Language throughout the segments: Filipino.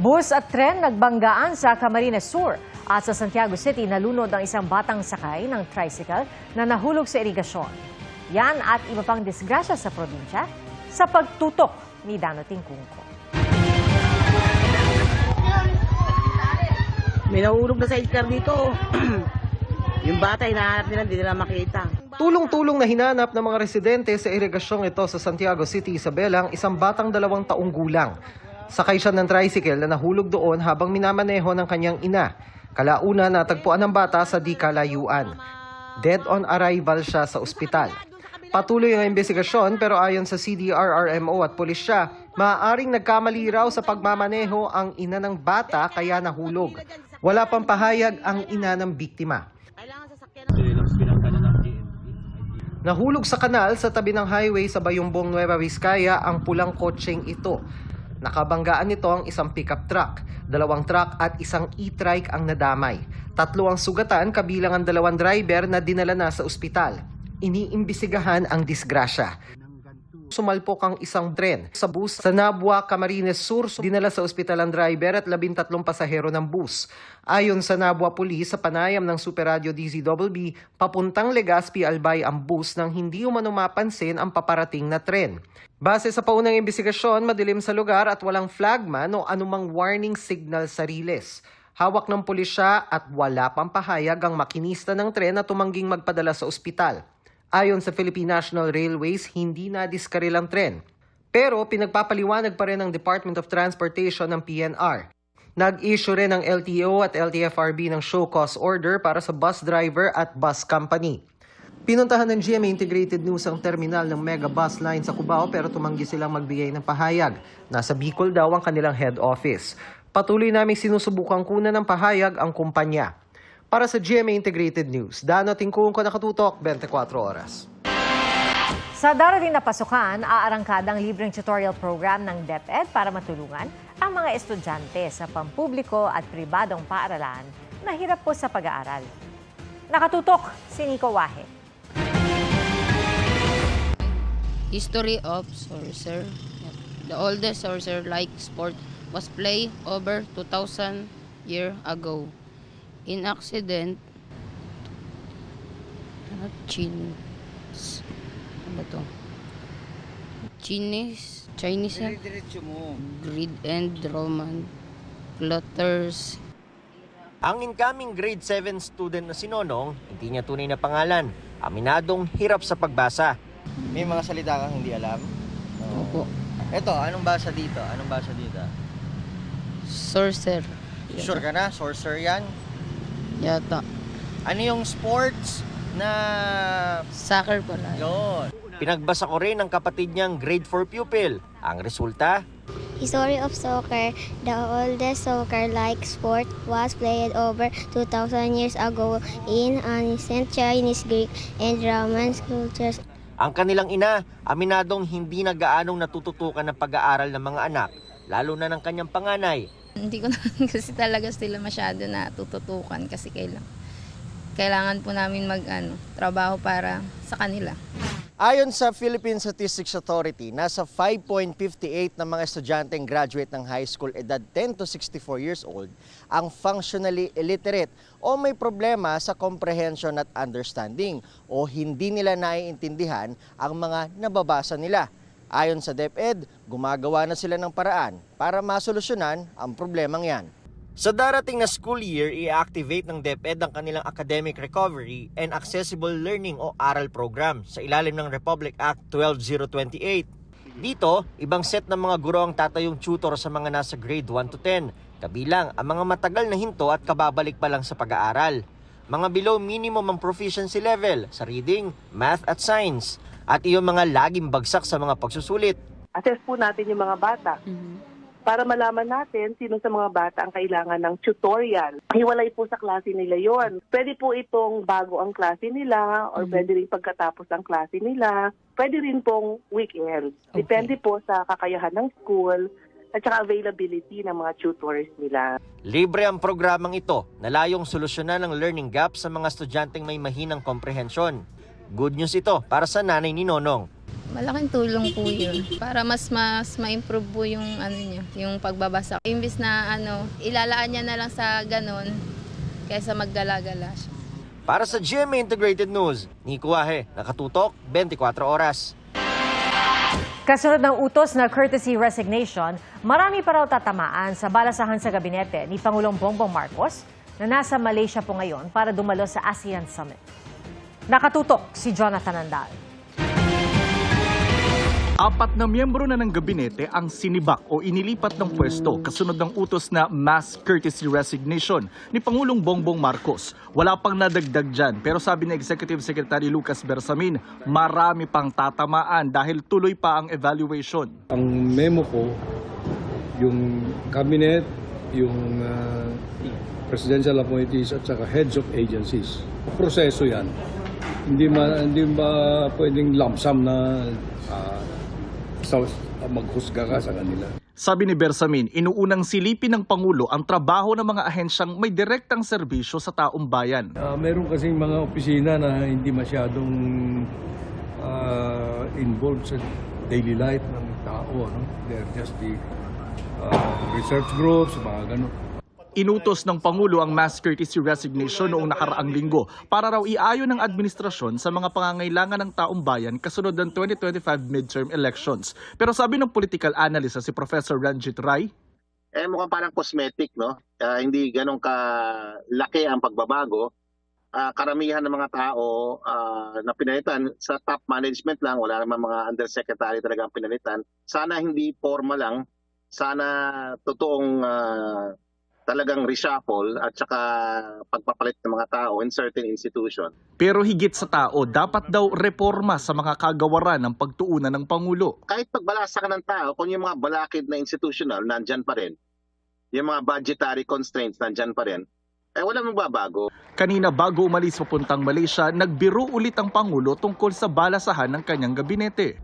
Bus at tren nagbanggaan sa Camarines Sur at sa Santiago City nalunod ang isang batang sakay ng tricycle na nahulog sa irigasyon. Yan at iba pang disgrasya sa probinsya sa pagtutok ni Dano Tingkungko. May nahulog na sidecar dito. Yung bata, hinahanap nila, hindi nila makita. Tulong-tulong na hinanap ng mga residente sa irigasyong ito sa Santiago City, Isabela, ang isang batang 2 taong gulang. Sakay siya ng tricycle na nahulog doon habang minamaneho ng kanyang ina. Kalauna natagpuan ng bata sa di kalayuan. Dead on arrival siya sa ospital. Patuloy ang investigasyon pero ayon sa CDRRMO at pulisya, maaaring nagkamali raw sa pagmamaneho ang ina ng bata kaya nahulog. Wala pang pahayag ang ina ng biktima. Nahulog sa kanal sa tabi ng highway sa Bayumbong, Nueva Vizcaya ang pulang kotseng ito. Nakabanggaan nito ang isang pickup truck, 2 truck at isang e-trike ang nadamay. 3 ang sugatan kabilang ang 2 driver na dinala na sa ospital. Iniimbisigahan ang disgrasya. Sumalpok ang isang tren sa bus sa Nabua, Camarines Sur. Dinala sa ospital ang driver at 13 pasahero ng bus. Ayon sa Nabua Police, sa panayam ng Super Radio DZBB, papuntang Legazpi Albay ang bus nang hindi umano mapansin ang paparating na tren. Base sa paunang imbestigasyon, madilim sa lugar at walang flagman o anumang warning signal sa riles. Hawak ng pulisya at wala pang pahayag ang makinista ng tren na tumangging magpadala sa ospital. Ayon sa Philippine National Railways, hindi na-diskaril ang tren. Pero pinagpapaliwanag pa rin ng Department of Transportation ng PNR. Nag-issue rin ng LTO at LTFRB ng show cause order para sa bus driver at bus company. Pinuntahan ng GMA Integrated News ang terminal ng Mega Bus Line sa Cubao pero tumanggi silang magbigay ng pahayag. Nasa Bicol daw ang kanilang head office. Patuloy namin sinusubukang kunan ng pahayag ang kumpanya. Para sa GMA Integrated News, Dano Tingkungko, nakatutok, 24 oras. Sa darating na pasukan, aarangkada ang libreng tutorial program ng DepEd para matulungan ang mga estudyante sa pampubliko at pribadong paaralan na hirap po sa pag-aaral. Nakatutok si Nico Wahe. History of sorcerer. The oldest sorcerer-like sport was played over 2,000 years ago. In accident, Chinese, Greek and Roman plotters. Ang incoming grade 7 student na si Nonong, hindi niya tunay na pangalan. Aminadong hirap sa pagbasa. May mga salita kang hindi alam? Opo. Eto, anong basa dito? Anong basa dito? Sorcerer. Sure ka na? Sorcerer yan? Yata. Ano yung sports na... Soccer pala. Yun. Pinagbasa ko rin ng kapatid niyang grade 4 pupil. Ang resulta, History of soccer. The oldest soccer-like sport was played over 2,000 years ago in ancient Chinese, Greek, and Roman cultures. ang kanilang ina, aminadong hindi na gaanong natututukan ng pag-aaral ng mga anak, lalo na ng kanyang panganay. Hindi ko naman kasi talaga sila masyado na tututukan kasi kailangan po namin trabaho para sa kanila. Ayon sa Philippine Statistics Authority, nasa 5.58 ng mga estudyanteng graduate ng high school edad 10 to 64 years old ang functionally illiterate o may problema sa comprehension at understanding o hindi nila naiintindihan ang mga nababasa nila. Ayon sa DepEd, gumagawa na sila ng paraan para masolusyonan ang problemang yan. Sa darating na school year, i-activate ng DepEd ang kanilang Academic Recovery and Accessible Learning o ARAL program sa ilalim ng Republic Act 12028. Dito, ibang set ng mga guro ang tatayong tutor sa mga nasa grade 1 to 10, kabilang ang mga matagal na hinto at kababalik pa lang sa pag-aaral. Mga below minimum ang proficiency level sa reading, math at science, at iyong mga laging bagsak sa mga pagsusulit. Assess po natin yung mga bata. Para malaman natin sino sa mga bata ang kailangan ng tutorial. Hiwalay po sa klase nila yon. Pwede po itong bago ang klase nila or pwede rin pagkatapos ang klase nila. Pwede rin pong weekend. Depende po sa kakayahan ng school at saka availability ng mga tutors nila. Libre ang programang ito na layong solusyonan ang learning gap sa mga estudyanteng may mahinang komprehensyon. Good news ito para sa nanay ni Nonong. Malaking tulong po yun para mas ma-improve po yung yung pagbabasa. Imbis na ilalaan niya na lang sa ganon kaysa maggala-gala siya. Para sa GMA Integrated News, Nico Wahe, nakatutok 24 oras. Kasunod ng utos na courtesy resignation, marami pa raw tatamaan sa balasahan sa gabinete ni Pangulong Bongbong Marcos na nasa Malaysia po ngayon para dumalo sa ASEAN Summit. Nakatutok si Jonathan Andal. 4 na miyembro na ng gabinete ang sinibak o inilipat ng pwesto kasunod ng utos na mass courtesy resignation ni Pangulong Bongbong Marcos. Wala pang nadagdag dyan, pero sabi ni Executive Secretary Lucas Bersamin, marami pang tatamaan dahil tuloy pa ang evaluation. Ang memo ko, yung cabinet, yung presidential appointees at saka heads of agencies. Proseso yan. Hindi ba pwedeng lump sum na maghusga ka sa kanila. Sabi ni Bersamin, inuunang silipin ng Pangulo ang trabaho ng mga ahensyang may direktang serbisyo sa taong bayan. Meron kasing mga opisina na hindi masyadong involved sa daily life ng tao. They're just the research groups, mga ganun. Inutos ng Pangulo ang mass courtesy resignation noong nakaraang linggo para raw iayon ng administrasyon sa mga pangangailangan ng taong bayan kasunod ng 2025 midterm elections. Pero sabi ng political analyst si Professor Ranjit Rai, mukhang parang cosmetic, no? Hindi ganun kalaki ang pagbabago. Karamihan ng mga tao na pinalitan sa top management lang, wala naman mga undersecretary talagang pinalitan. Sana hindi formal lang, sana totoong talagang reshuffle at saka pagpapalit ng mga tao in certain institution. Pero higit sa tao, dapat daw reforma sa mga kagawaran ng pagtuunan ng Pangulo. Kahit pagbalasa ka ng tao, kung yung mga balakid na institutional, nandyan pa rin. Yung mga budgetary constraints, nandyan pa rin. Wala magbabago. Kanina bago umalis papuntang Malaysia, nagbiro ulit ang Pangulo tungkol sa balasahan ng kanyang gabinete.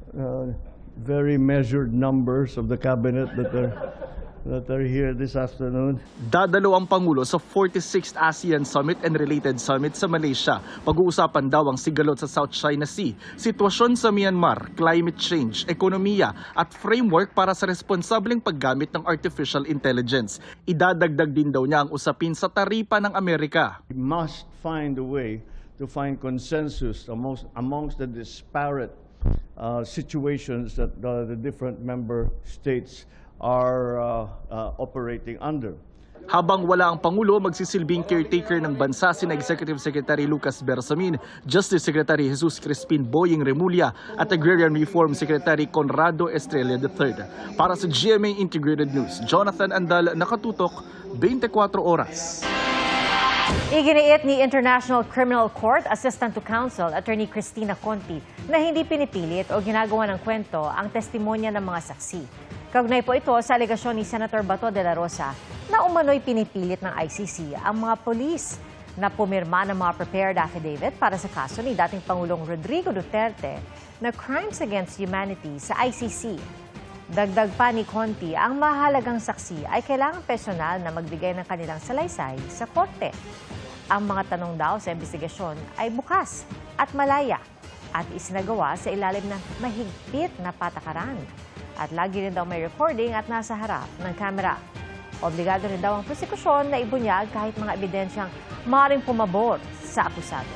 Very measured numbers of the cabinet that are here this afternoon. Dadalo ang Pangulo sa 46th ASEAN Summit and related summit sa Malaysia. Pag-uusapan daw ang sigalot sa South China Sea, sitwasyon sa Myanmar, climate change, ekonomiya at framework para sa responsableng paggamit ng artificial intelligence. Idadagdag din daw niya ang usapin sa taripa ng Amerika. We must find a way to find consensus amongst the disparate situations that the different member states are operating under. Habang wala ang Pangulo, magsisilbing caretaker ng bansa sina Executive Secretary Lucas Bersamin, Justice Secretary Jesus Crispin Boying Remulla at Agrarian Reform Secretary Conrado Estrella III. Para sa GMA Integrated News, Jonathan Andal, nakatutok 24 oras. Iginiit ni International Criminal Court Assistant to Counsel Attorney Cristina Conti na hindi pinipilit o ginagawa ng kwento ang testimonya ng mga saksi. Kaugnay po ito sa alegasyon ni Senator Bato de la Rosa na umano'y pinipilit ng ICC ang mga polis na pumirma ng mga prepared affidavit para sa kaso ni dating Pangulong Rodrigo Duterte na crimes against humanity sa ICC. Dagdag pa ni Conti, ang mahalagang saksi ay kailangang personal na magbigay ng kanilang salaysay sa korte. Ang mga tanong daw sa investigasyon ay bukas at malaya at isinagawa sa ilalim ng mahigpit na patakaran. At lagi rin daw may recording at nasa harap ng kamera. Obligado rin daw ang prosekusyon na ibunyag kahit mga ebidensyang maaaring pumabor sa akusado.